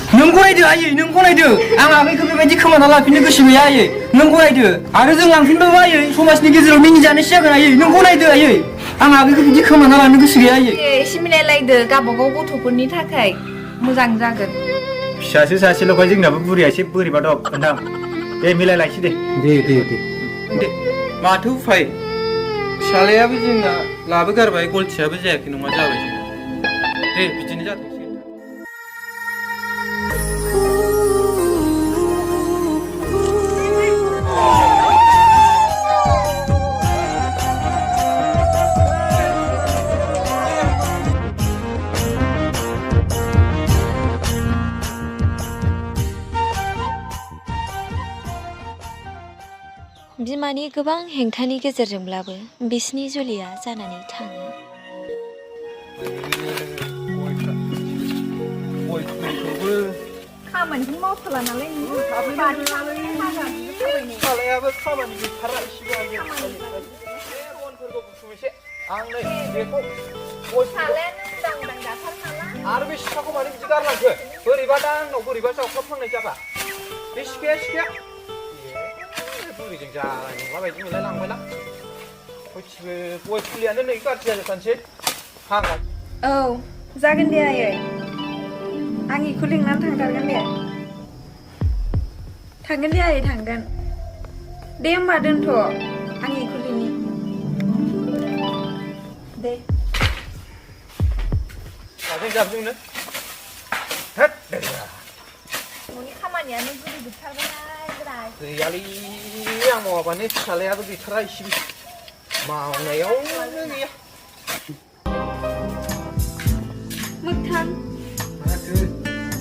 नों गनायदो आयै नों गनायदो आं आगैखौ बेबायदि खोमाना लाफिननो गोसो गैया आयै नों गनायदो आरो जों लांफिनबाबो आयै समाजनि गेजेराव मिनिजानायसो जागोन आयै नों गनायदो आयै आं आगैखौ बिदि खोमाना लानो गोसो गैया आयै एसे मिलायलायदो गावबागाव गथ'फोरनि थाखाय मोजां जागोन फिसासो सासेल'खाय जोंनाबो बुरिया एसे बोरैबा दं नोंथां दे मिलायलायसै दे माथो उफाय फिसालायाबो जोंना लाबोगारबाय गलथियाबो जायाखै नङा जाबाय जोंना दे बिदिनो जाथोंसै बिमानि गोबां हेंथानि गेजेरजोंब्लाबो बिसिनि जुलिया जानानै थाङो खामानिखौनो मावथारला नालाय फिसालायाबो खामानि गैथारा इसेबां बनफोरखौ बुथुम एसे आं नै बेखौ फिसालायानो उदां उदां जाथार नालाय आरो बे सिखाखौ मानो बिदि गारलांखो बोरैबा दा आंनाव बोरैबा जावख्लाबफ्लांनाय जाबा बे सिखाया बुरिजों जानाय नंला बायदि मोनलाय लांबायलां गयथिबो गय फुलियानो नै गाज्रि जाजोबखानोसै हाग्रा औ जागोन दे आयै आं इखौ लिंनानै थांथारगोन दे आयै थांगोन दे होमबा दोनथ' आं इखौ लिंनि दे माजों जाबजोंनो न'नि खामानियानो गुरै जोबथारबाय गैयालै आं मावाबानो फिसालायाबो गैथारा इसेबो मावनायावनो गैया मोगथां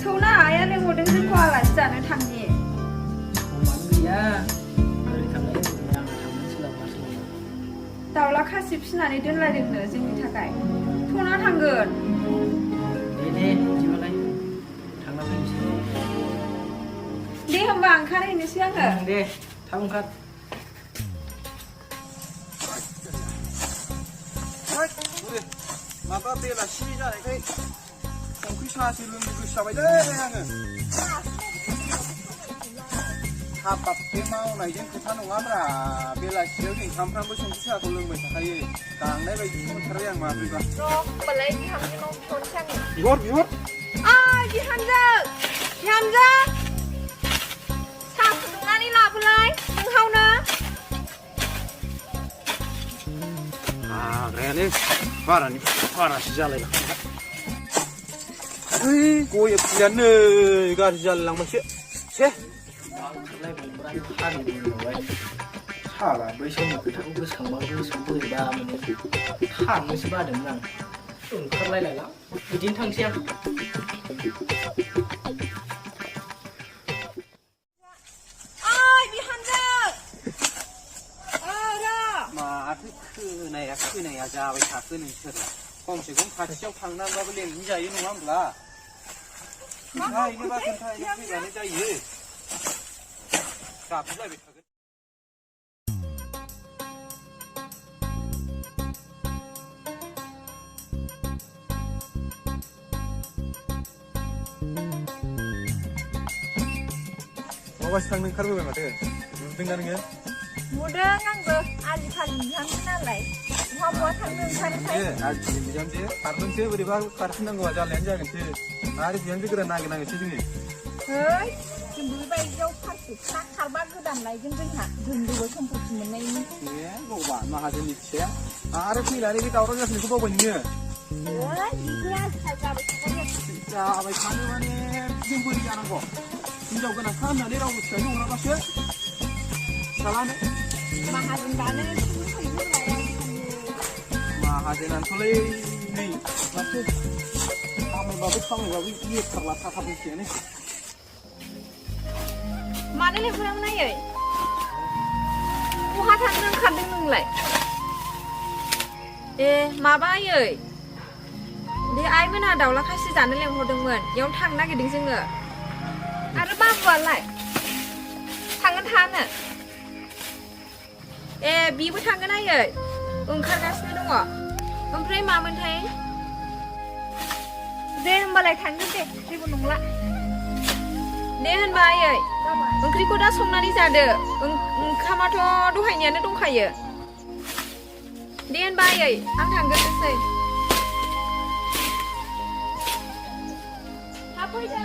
सौना आइया लेंहरदों जोंखौ आलासि जानो थांनि दाउला खासि फिसिनानै दोनलायदोंनो जोंनि थाखाय सौना थांगोन दे होमबा ओंखारहैनोसै आङो दे थाब ओंखार माबा बेलासि जानायखाय संख्रि साहासो लोंनो गोसो जाबायलै आङो हाबाब बे मावनायजों खोथा नङाब्रा बेलासियाव जों सामफ्रामबो संख्रि साहाखौ लोंबाय थाखायो गांनाय बायदि मोनथारबाय आं माब्रैबा होमबालाय बिहामजोनाव बिहरनोसै आङो बिहर बिहामजो साहा फुदुंनानै लाबोलाय नोंहावनो हाग्रायानो बारासो जालायलांबाय गय फुलियानो नै गाज्रि जालायलांबायसो साला बै समनि खोथाखौ गोसोखांबाबो गोसोआव बोरैबा मोनो थांनोसो बादोंमोन आं ओंखारलायलायला बिदिनो थांसै आं माथो खोनाया जाबाय थाखो नोंसोर खमसे खम खाथियाव थांनानैबाबो लेंहै जायो नङा होमब्ला खोन्थाहैनोबा खोन्थाहैनो फैबानो जायो गाबज्रिलायबाय थागोन माबासो थांनो ओंखारबोबाय माथो नुदोंना नोङो नुदों आंबो आजिखालि बिहामजो नालाय बहा थांनो ओंखारोथाय आजिखालि बिहामजो खारनोसो बोरैबा खारफिननांगौआ जालायानो जागोनसो आरो बिहामजो गोदान नागिरनांगोनसो जोङो जों बेबायदियाव फारसेखा खारबा गोदान लायगोन जोंहा दोनदोबो सम्पति मोननायनि बावबा माहाजोननि फिसाया आरो फैनानै बे दावराव जाफिननायखौ बावबाय नोङो जाबाय थानो माने जों बोरै जानांगौ हिनजाव गोनांखा होननानै रावबो फिसाजो हराबासो फिसालानो माहाजोन दानो माहाजोनानोथ'लै नै माथो खामायबाबो इयेथारला थाखा फैसायानो मानो लेंहरामोन आयै बहा थांनो ओंखारदों नोंलाय ए माबायै बे आइमोनहा दाउला खासि जानो लेंहरदोंमोन बेयाव थांनो नागिरदों जोङो आरो बाबुआलाय थांगोन थानो ए बिबो थांगोन आयै ओंखारगासिनो दङ ओमफ्राय मामोनथाय दे होमबालाय थांगोन दे जेबो नंला दे होनबा आयै ओंख्रिखौ दा संनानै जादो ओंखामाथ' दहायनियानो दंखायो दे होनबा आयै आं थांग्रोनोसै थाब फैदो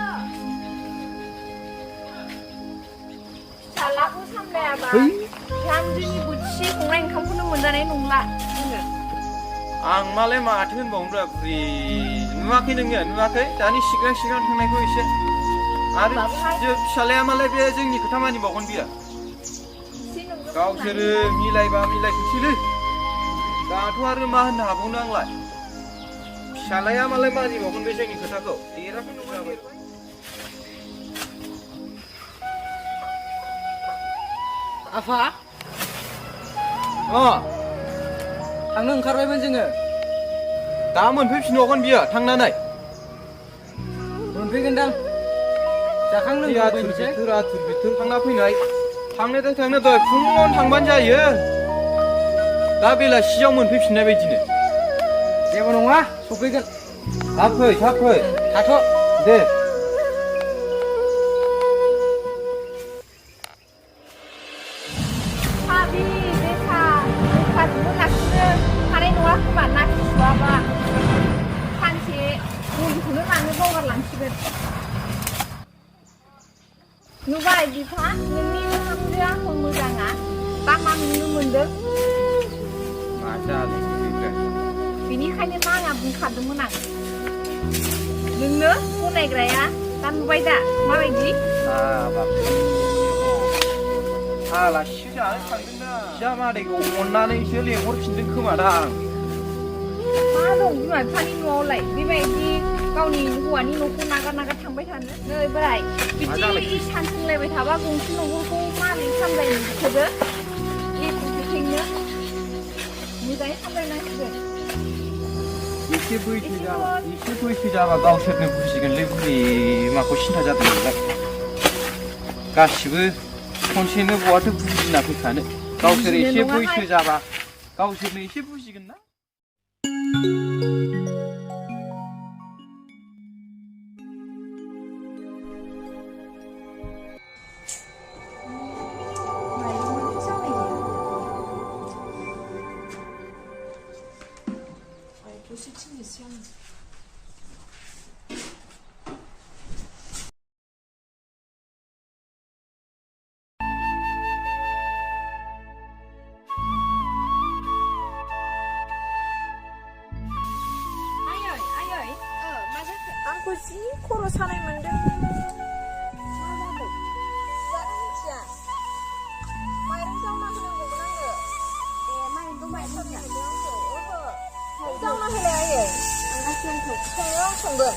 फिसालाखौ सामलायाबा बिहामजोनि बोथिसे संनाय ओंखामखौनो मोनजानाय नंला जोङो आं मालाय माथो होनबावनो बुरि नुवाखै नोङो नुवाखै दानि सिगां थांनायखौ एसे आरो फिसालाया मालाय बे जोंनि खोथा मानिबावगोन बियो गावसोरो मिलायबा मिलायथोंसैलै दाथ' आरो मा होननो हाबावनो आंलाय फिसालाया मालाय मानिबावगोन बे जोंनि खोथाखौ देराखै नुजाबाय आफा थांनो ओंखारबायमोन जोङो दा मोनफैफिनबावगोन बियो थांनानै मोनफैगोनदां जाखां लोंखां आथुर बिथोर थांना फैनाय थांनो दहाय फुङावनो थांबानो जायो दा बेलासियाव मोनफैफिननाय बायदिनो जेबो नङा सफैगोन थाब फै थाथ' दे साबि लेखाजोंबो लाखिनो हानाय नङा खोमा नाखिसुवाबा सानसे मुलिखौनो लांनो बावगारलांसिगोन नुबाय बिफा नोंनि बिहामजोआ आंखौ मोजाङा दा मा नुनो मोनदों मा जादों बेनिखायनो नाङा बुंखादोंमोन आं नोंनो गनायग्राया दा नुबाय दा माबायदि आलासि जानो थांदोंना जामादैखौ अननानैसो लेंहरफिनदों खोमादां मा दं बिमा बिफानि न'आवलाय बेबायदि गावनि हौवानि न'खौ नागार थांबाय थानो नै बोराय बिदि सान सोंलायबाय थाबा गंसे न'खरखौ मारै सामलायनो बिसोरो लेथेंनो मोजाङै सामलायनांसिगोन एसे बैसो जाबा गावसोरनो बुजिगोनलै बुरि माखौ सिन्था जादों नोंलाय गासिबो खनसेनो बहाथो बुजिना फैखानो गावसोर एसे बैसो जाबा गावसोरनो एसे बुजिगोन ना आंखौ जि खर' सानाय मोनदों मा जादों जानो मिथिया माइरं जावना होनांगौमोन आङो माइरं जावना होलाय आयै आं संगोन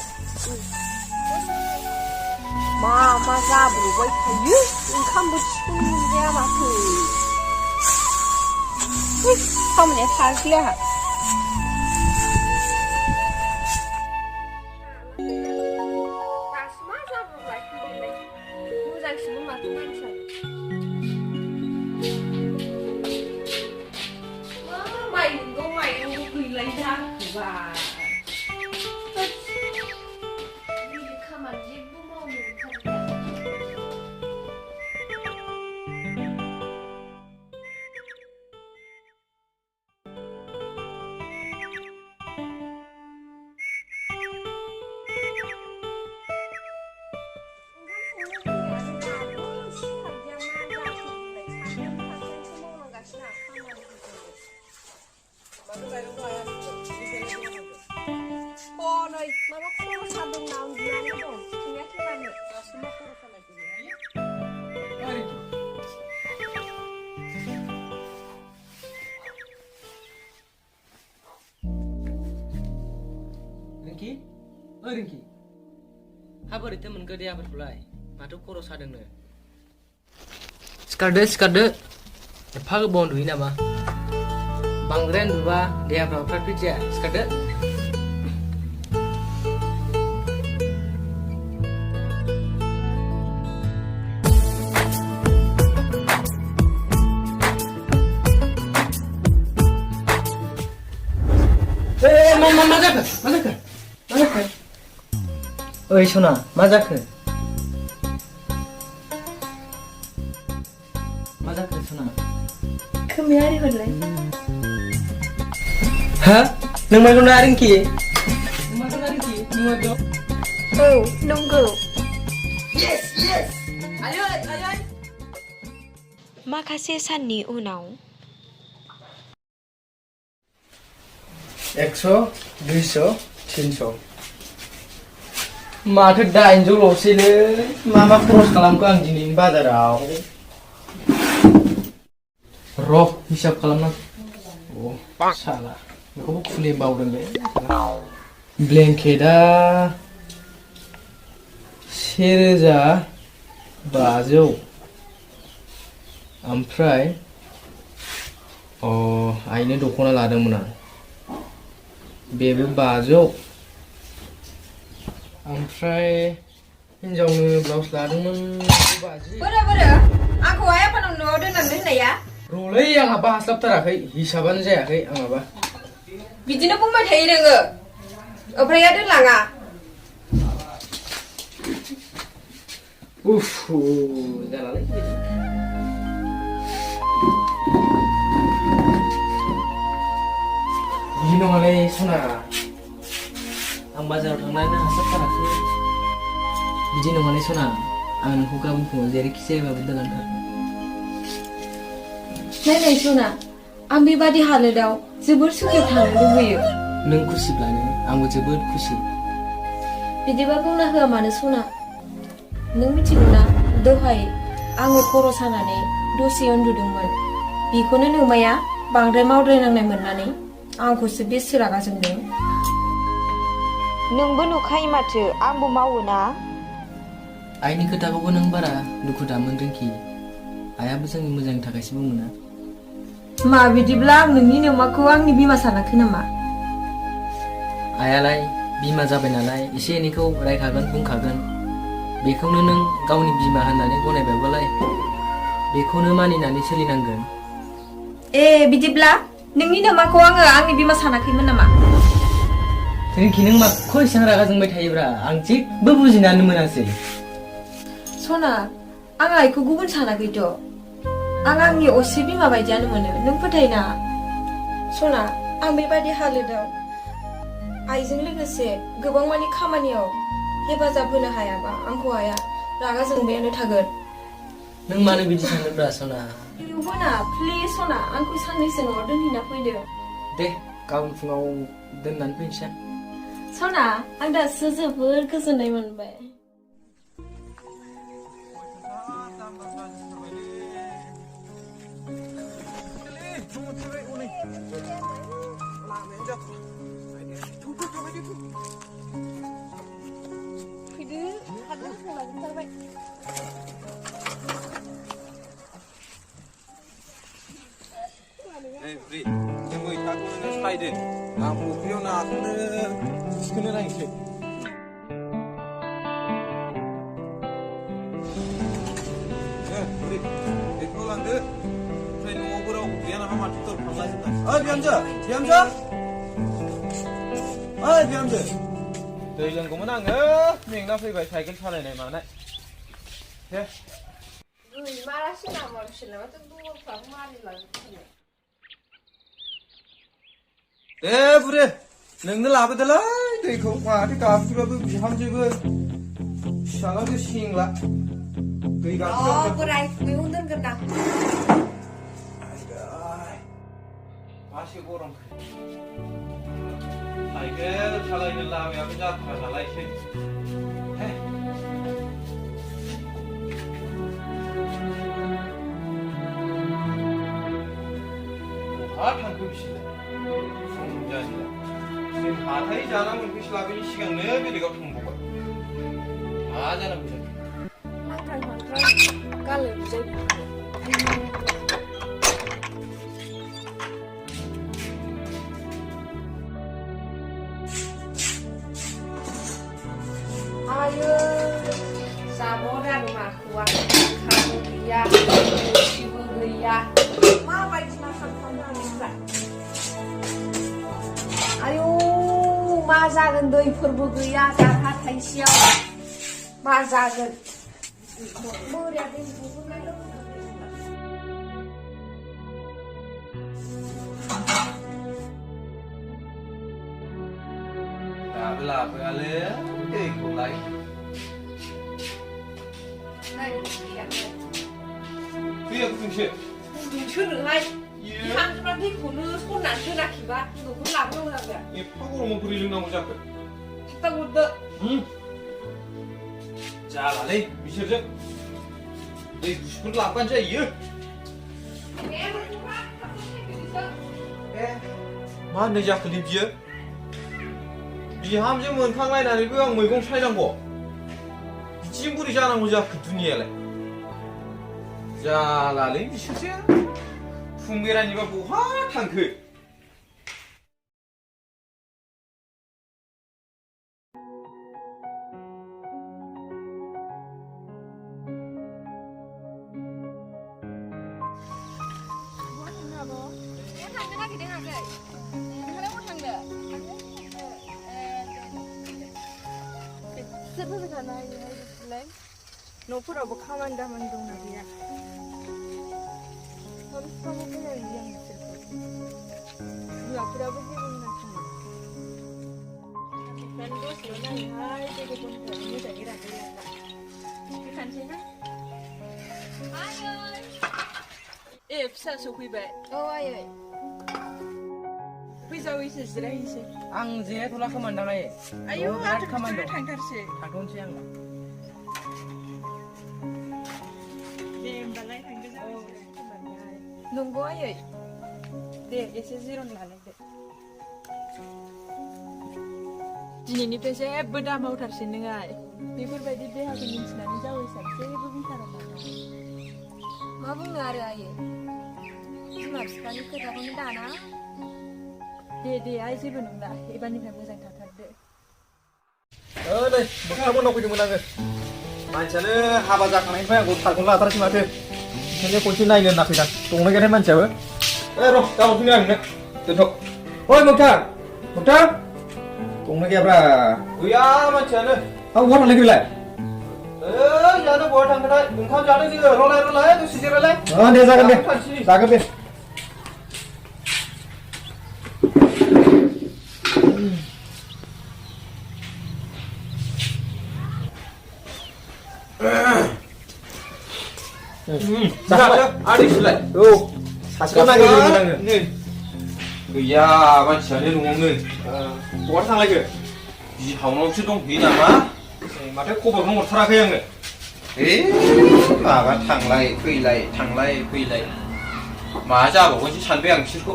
मा जाब्रबबाय थायो ओंखाम बोथिखौनो मोनजाया माथो खामानिया थायाखै आंहा दासो मा जाब्रबलाय मोजांसिनमोन माथो मानसिया माइरं गैलाय जाखोबा खामानि जेबो मावनो नै माबा खर' सादों ना उन्दुनानै दं सिंया थेबानो दासो मा खर' सानाय रिंकि रिंकि हाबोरैथो मोनखो देहाफोरखौलाय माथो खर' सादोंनो सिखारदो एफा गोबाव उन्दुयो नामा बांद्राय उन्दुबा देहाफ्रा फ्रात फ्रित जाया सिखारदो मा जाखो ओइ सना मा जाखो सना खोमाया ओरै हरलाय हा नों माइखौ नारेंखि औ नंगौ माखासे साननि उनाव 100, 200, 300 माथो 800 ल'सैलै मा खरस खालामखो आं दिनैनि बाजाराव र' हिसाब खालामना अ साला बेखौबो खुलि बावदोंलै ब्लेंकेटआ 1500 ओमफ्राय आइनो दख'ना लादोंमोन आं बेबो 500 ओमफ्राय हिनजावनो ब्लाउस लादोंमोन 50 बोरो आंखौ आइ आफानाव न'आव दोनलांनो होननाया र'लै आंहाबा हास्लाबथाराखै हिसाबानो जायाखै आंहाबा बिदिनो बुंबाय थायो नोङो ओमफ्राय दोनलाङा उफ जालालै बिदि नङालै सना आं बाजाराव थांनानै हास्लाबथाराखै बिदि नङालै सना आं नोंखौ गाबोन फुङाव जेरैखि जायाबाबो दोनलांथार नायनाय सना आं बेबादि हालोदाव जोबोर सुखियाव थानो लुबैयो नों खुसिब्लानो आंबो जोबोद खुसि बिदिबा बुंना होआ मानो सना नों मिथिगौना दहाय आङो खर' सानानै दसे उन्दुदोंमोन बेखौनो नोमाया बांद्राय मावद्रायनांनाय मोननानै आंखौसो बेसे रागा जोंदों नोंबो नुखायो माथो आंबो मावो ना आइनि खोथाखौबो नों बारा दुखु दामोन रिंकि आइयाबो जोंनि मोजांनि थाखायसो बुङो ना मा बिदिब्ला आं नोंनि नोमाखौ आंनि बिमा सानाखै नामा आइयालाय बिमा जाबाय नालाय एसे एनैखौ रायखागोन बुंखागोन बेखौनो नों गावनि बिमा होननानै गनायबायबालाय बेखौनो मानिनानै सोलिनांगोन बिदिब्ला नोंनि नोमाखौ आङो आंनि बिमा सानाखैमोन नामा रिंकि नों माखौ एसेबां रागा जोंबाय थायोब्रा आं जेबो बुजिनानै मोनासै सना आं आइखौ गुबुन सानाखैथ' आं आंनि असे बिमा बायदियानो मोनो नों फोथायना सना आं बेबादि हालोदाव आइजों लोगोसे गोबां मानि खामानियाव हेफाजाब होनो हायाबा आंखौ आइया रागा जोंबायानो थागोन नों मानो बिदि सानदोंब्रा सना ना प्लिज सना आंखौ साननैसो न'आव दोनहैना फैदो दे गाबोन फुङाव दोननानै फैनोसै सना आं दासो जोबोर गोजोननाय मोनबाय फ्रि जों मैथाखौनो सायदो आं फुख्रियाव नाखौनो थिखोनो नायनोसै फ्रि बेखौ लांदो ओमफ्राय न'आवबो रावबो गैया नामा माथो दर खालामलाजोबबाय बिहामजो बिहामजो दै लोंगौमोन आङो मेंना फैबाय साइकेल सालायनाय मानाय दे मारासो नामा बिसोरना माथो दरफ्राबो मारिलाजोबथारबाय दे बुरे नोंनो लाबोदोलै दैखौ माथो गाबज्रिबाबो बिहामजोबो फिसालाबो सेंला दै गाबज्रिबाबो बोराय मैगं दोनगोन दां मासे गरम साइकेल सालायनो लामायाबो जाथारा नालायसै बहा थांखो बिसोर जों हाथाय जाना मोनफैस्लाबैनि सिगांनो बेलेगाव थांबावबाय मा जानांगौ जों गालो जागोन दैफोरबो गैया जाहा थाइसेयाव मा जागोन बोरिया दै गुबुंनाय दाबो लाबोआलै दैखौलाय दैया गुदुंसो सोनोहाय बिहामजोफ्रा दैखौनो सरनानै दोनाखैबा न'खौ लाबोनांगौ एफा गरमाव बोरै लोंनांगौ जाखो थाब हरदो जालालै बिसोरजों दै गुसुफोर लाबोबानो जायो मा होननाय जाखोलै बियो बिहामजो मोनखांलायनानैबो आं मैगं सायनांगौ बिदिजों बोरै जानांगौ जाखो दुनियालाय जालालै बिसोरजों फुं बेरानिबा बहा थांखो न'फोरावबो खामानि दामानि दंना गैया सानफ्रामबो फैनानै आं बिसोरखौ बिमाफोराबो जेबो होनाखैमोन दसेल' नायोहाय जेबो बनफोराबो मोजाङै रानलायलांला फैखानोसै ना ए फिसा सफैबाय औ आयै फैसाव एसे जिरायहैसै आं जिरायथ'ला खोमा नोंथां आयै आयौ बिराद खामानि दं थांथारसै थांथ'नोसै आङो दे होमबालाय थांदो नंगौ आयै दे एसे जिरन लालायदो दिनैनिफ्राय जेबो दा मावथारसै नों आइ बेफोरबायदि देहाखौ मिन्थिनानै जावैसाब जेबो बुंथारा मा बुंनो आरो आयै बिमा बिफानि खोथाखौनो दाना दे आइ जेबो नंला एबारनिफ्राय मोजां थाथारदो नै मोखां बनाव फैदोंमोन आङो मानसियानो हाबा जाखांनायनिफ्राय आंखौ थालखौनो लाथारासै माथो ओंखायनो खनसे नायनो होनना फैदां दंना गैयाथाय मानसियाबो र' गाबोन फैनो आं नोंनो दोनथ' ओइ मोगथां दंना गैयाब्रा गैया मानसियानो बहा थांनाय बेलाय जानो बहा थांखोथाय ओंखाम जादों जोङो रलाय दसे जिरायलाय दे जागोन दे आदैसोलाय औ सासेखौ नागिरदोंमोन आङो गैया मानसियानो न'आवनो बहा थांलायखो बिहावनावसो दंहैयो नामा माथो खबरखौनो हरथाराखै आंनो माबा थांलाय फैलाय मा जाबावगोनसो सानबाय आं बिसोरखौ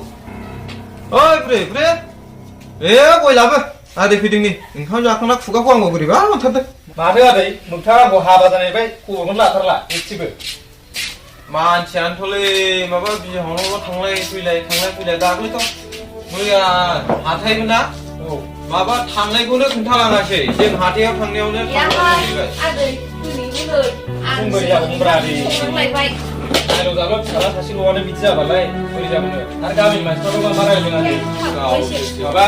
ओइ बुरे गय लाबो आदै फैदों नै ओंखाम जाखांना खुगाखौ आंबो बोरैबा मोनथारदों माथो आदै मोगथां आंखौ हाबा जानायनिफ्राय खबरखौनो लाथारला एसेबो मानसियानोथ'लै माबा बिहावनावल' थांलाय फैलाय दाख्लैथ' मैया हाथायमोन ना माबा थांनायखौनो खोन्थालाङासै जों हाथायाव थांनायावनो आयल' जाब्ला फिसाला सासेल'आनो बिदि जाबालाय बोरै जाबावनो आरो गामिनि मानसिफ्राबो मा रायज्लायनानै माबा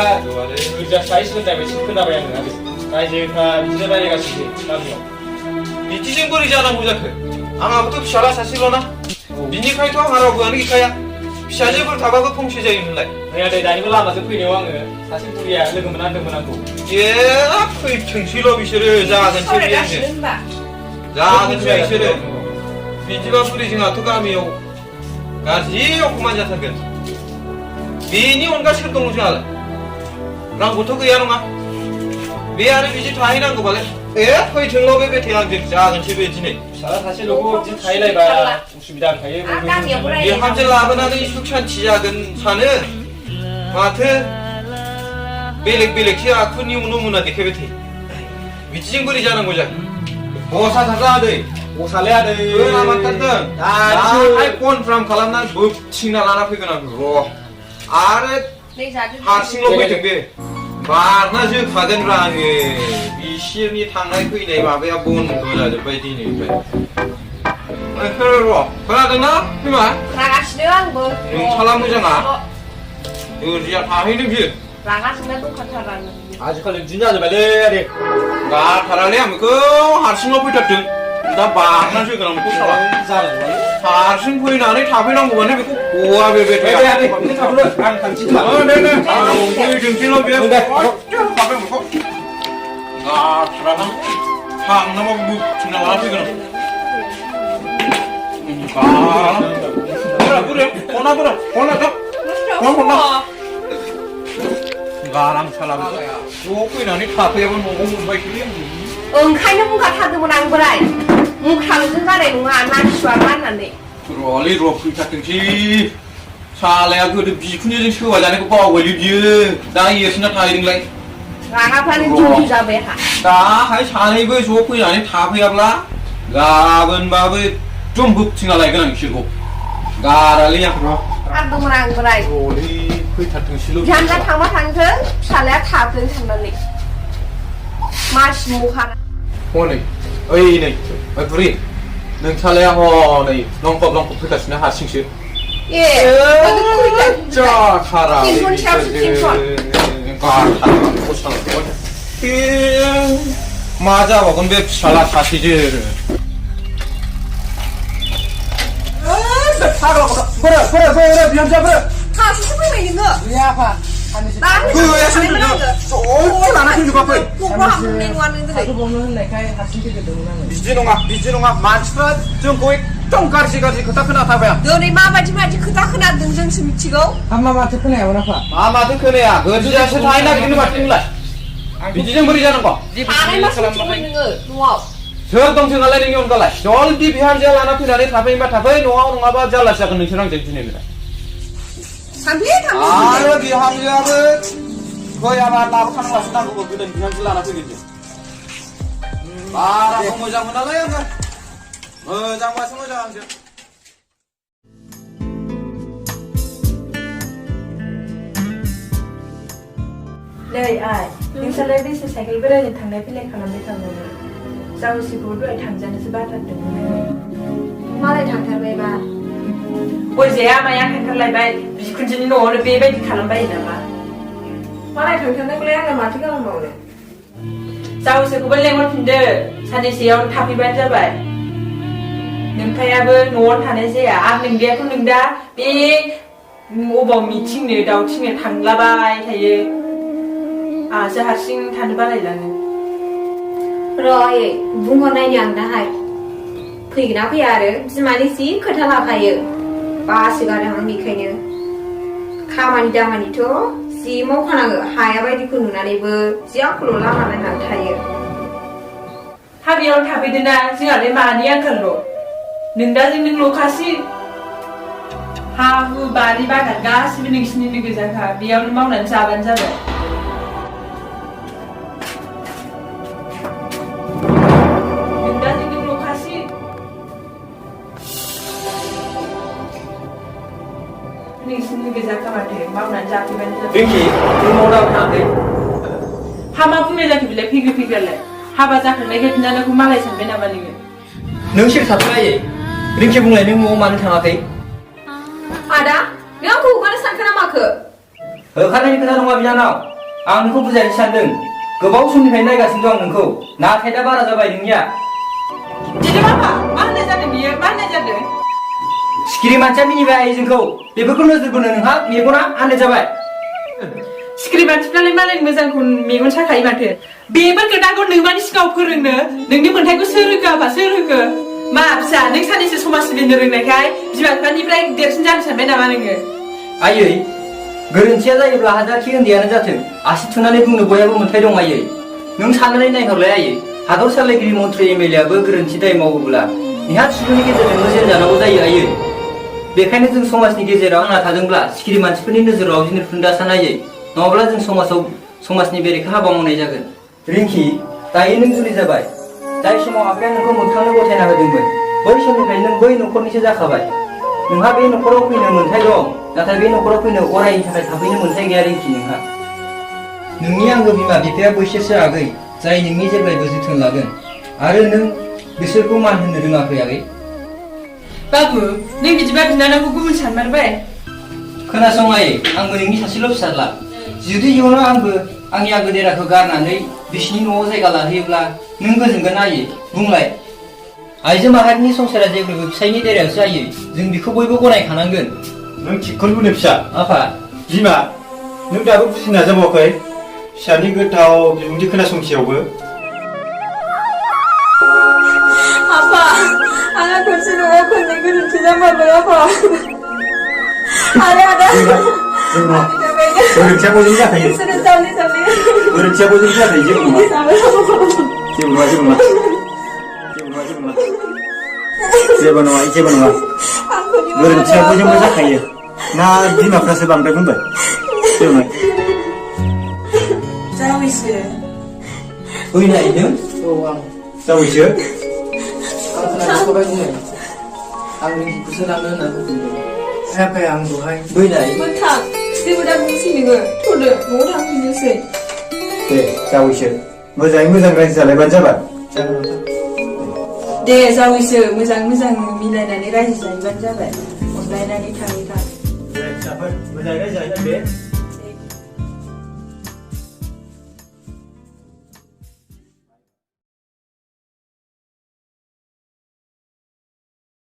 गोजा साइज होननाय बायदि खोनाबाय आङो आरो रायजोफ्रा बिदिनो रायज्लायगासिनो गामियाव बिदिजों बोरै जानांगौ जाखो आंहाबोथ' फिसाला सासेल'ना बिनिखायथ' आंहा रावबोआनो गैखाया फिसाजोफोर थाबाबो फंसे जायोमोनलाय मैया दानिबो लामाजों फैनायाव आङो सासे बुरिया लोगो मोनदोंमोन आंखौ फैथोंसैल' बिसोरो जागोनसै बिसोरो बिदिबा बोरै जोंहाथ' गामियाव गाज्रि अखमान जाथारगोन बेनि अनगा सोर दङ जोंहालाय रावबोथ' गैया नङा बे आरो बिदि थाहैनांगौबालाय फैथोंल' बे बेथाया आंजों जागोनसै बे दिनै फिसाला सासेल'खौ बिदिनो थाहैलायबा उसुबिदा थायो बिहामजो लाबोनानै सुख सान्थि जागोन सानो माथो बेलेगसो आखुनि नमुना देखायबाय थायो बिदिजों बोरै जानांगौ जाखो बसा थाखा आदै बसालै आदै नामांथारदों दाहाय कनफार्म खालामनानै बोबथिंना लाना फैगोन आं र' आरो हारसिंल' फैदों बे बारना जोखागोनब्रा आङो बिसोरनि थांनाय फैनाय माबाया बन्द' जाजोब्बाय दिनैनिफ्राय र' खोनादोंना बिमा रागासिनो आंबो नोंसाला मोजाङा ओरैजा थाहैदों बियो रागा जोंना दंखाथारा आजिखालि बिदिनो जाजोब्बायलै आदै गाथारालै आं बेखौ हारसिंल' फैथारदों दा बारनानैसो होगोन आं बेखौ साला हारसिं फैनानै थाफैनांगौबानो बेखौ गवा बे बेथाया आं थांसै फैदोंसैल' बेयो थाफै बेखौ गाथारानो थांनांगौ बुथिना लाना फैगोन आं बोरै गारां साला ज' फैनानै थाफैयाबो न'आव मोनबायसोलै ओंखायनो बुंखाथारदोंमोन आं बोराय मुख्रांजों जानाय नङा नाथिसुवा राननानै र'लै र' फैथारथोंसै सालाया गोदो बिखुनजोजों सोबा जानायखौ बावबायलै बियो दा एरसिना थाहैदोंलाय रागाफ्रानो जौजौ जाबाय आंहा दाहाय सानैबो ज' फैनानै थाफैयाब्ला गाबोनबाबो एकदम बोबथिंना लायगोन आं बिसोरखौ गारालै आं थारदोंमोन आं बोराय र'लै फैथारथोंसैल' बिहामजा थांबा थांथों फिसालाया थाथों थांनानै मासि मखाना हनै ओइ नै ओइ बुरि नोंसालाया हनै लंफब लंफब फैगासिनो हारसिंसो ए जाथारा टेनसन सायावसो टेनसन मा जाबावगोन बे फिसाला सासेजों सासेसो फैबाय नोङो बिदि नङा मानसिफ्रा जोंखौ एकदम गाज्रि खोथा खोनाथारबाय आं दिनै माबायदि खोथा खोनादों जोंसो मिथिगौ माथो खोनायामोन आफा माथो खोनाया गोरजियासो थाहैनो नागिरदों माथो नोंलाय बिदिजों बोरै जानांगौ थानाय मा सोंथिमोन नोङो न'आव सोर दंसो नालाय नोंनि अनगालाय जल्दि बिहामजोआ लाना फैनानै थाफैनोबा थाफै न'आव नङाबा जारलासो जागोन नोंसोर आंजों दिनैनिफ्राय आरो बिहामजोआबो फैयाबा लाबोखानांगासो नांगौबो गोदान बिहामजो लाना फैगोन जों बारा मोजां मोनालै आङो मोजांबासो मोजां आंजों नै आइ नोंसोरलाय बेसे साइकेल बेरायनो थांलाय फैलाय खालामबाय थाङोमोन जावसिखौबो दहाय थांजानोसो बाथारदोंमोन मालाय थांथारबायबा अरजाया माया थांथारलायबाय बिखुनजोनि न'आवनो बेबायदि खालामबायो नामा मालाय थांथारनायखौलाय आंलाय माथो खालामबावनो जावसोखौबो लेंहरफिनदो साननैसोयाव थाफैबानो जाबाय नोमफायाबो न'आवनो थानाय जाया आं नोंदायाथ' नोंदा बे अबाव मिथिंनो दावथिंनो थांलाबाय थायो आंहासो हारसिं थानो बालायलाङो र' आयै बुंहरनायनि आं दाहाय फैगोन ना फैया आरो बिमानि जि खोथा लाखायो बासोगारो आं बेखायनो खामानि दामानिथ' जि मावखानाङो हाया बायदिखौ नुनानैबो जि आखल' लामा नायनानै थायो हाबायावनो थाफैदोना जोंहालाय मानि आंखालल' नोंदाजों नोंल'खासै हा हु बारि बागान गासिबो नोंसिनिनो गोजाखा बेयावनो मावनानै जाबानो जाबाय नोंसिनि गोजाखा माथो मावनानै जाफैबानो जाबाय रिंकि रुमाव दाबो थाङाखै हा मा बुंनाय जाखो बिलाय फैग्रोलाय हाबा जाखांनायखाय बिनानावखौ मालाय सानबाय नामा नोङो नों सिरि थाथ'लायै रिंकि बुंलाय नों न'आव मानो थाङाखै आदा नों आंखौ हगारनो सानखो ना माखो होखारनायनि खोथा नङा बिनानाव आं नोंखौ बुजायनो सानदों गोबाव समनिफ्रायनो नायगासिनो दं आं नोंखौ नाथाय दा बारा जाबाय नोंनिया जेनेबा मा होननाय जादों बियो मा होननाय जादों सिखिरि मानसिया मिनिबाय आइ जोंखौ बेफोरखौ नोजोर बोनो नोंहा मेगना आन्दाय जाबाय सिखिरि मानसिफ्रालाय मालायनि मोजांखौ मेगन साखायो माथो बेफोर खोथाखौ नोंमानि सिगाङाव फोरोंनो नोंनि मोन्थायखौ सोर होखो सोर होखो मा फिसा नों सानैसो समाज सिबिनो रोंनायखाय बिमा बिफानिफ्राय देरसिन जानो सानबाय नामा नोङो आयै गोरोन्थिया जायोब्ला हाजारखि उन्दैयानो जाथों आसि थुनानै बुंनो बयहाबो मोन्थाय दं आयै नों साननानै नायहरलाय आयै हादर सालायगिरि मन्त्रि एमएलए आबो गोरोन्थि दाय मावोब्ला निहाथ सुबुंनि गेजेरजोंनो जेल जानांगौ जायो आयै बेखायनो जों समाजनि गेजेराव आंना थादोंब्ला सिखिरि मानसिफोरनि नोजोराव जिनो फुन्दासा नायै नङाब्ला जों समाजनि बेरेखा हाबा मावनाय जागोन रिंकि दायो नों जुलि जाबाय जाय समाव आफाया नोंखौ मोगथांनो गथायना होदोंमोन बै समनिफ्राय नों बै न'खरनिसो जाखाबाय नोंहा बे न'खराव फैनो मोन्थाय दं नाथाय बे न'खराव फैनो अरायनि थाखाय थाफैनो मोन्थाय गैया रिंकि नोंहा नोंनि आंगो बिमा बिफाया बैसोरसो आगै जाय नोंनि जेब्लायबो जोथोन लागोन आरो नों बिसोरखौ मान होनो रोङाखै आगै बाबु नों बिदिबा बिनानावखौ गुबुन सानमारबाय खोनासं आयै आंबो नोंनि सासेल' फिसाज्ला जुदि इयुनाव आंबो आंनि आंगो देराखौ गारनानै बिसिनि न'आव जायगा लाहैयोब्ला नों गोजोनगोन आयै बुंलाय आइजो माहारिनि संसारा जेब्लाबो फिसायनि देरायावसो जायो जों बेखौ बयबो गनायखानांगोन नों थिगखौनो बुंदों फिसा आफा बिमा नों दाबो बुजिनो नाजाबावाखै फिसानि गोथाव बिबुंथि खोनासंसेयावबो आफा आंहा खनसे नङा खननै गोरोन्थि जामारबाय आफा आरो आदा गोरोन्थिया बयजोंबो जाखायो बिसोरो जावले जावले गोरोन्थिया बयजोंबो जाखायो जेबो नङा जेबो नङा जेबो नङा जेबो नङा जेबो नङा गोरोन्थिया बयजोंबो जाखायो ना बिमाफ्रासो बांद्राय बुंबाय जेबो नङा जावैसो फैनाय नों औ आं जावैसो खोनासंबाय बुंनाय आं नोंखौसो लांनो होनना बुंदों आफाया आं दहाय फैनाय थां जेबो दा बुंसै नोङो थ'दो न'आव थांफिननोसै दे जावैसो मोजाङै मोजां रायजो जालायबानो जाबाय दे जावैसो मोजां मोजां मिलायनानै रायजो जाहैबानो जाबाय अनलायनानै थाङै थां दे फिसाफोर मोजाङै रायजो जाहैनांगौ दे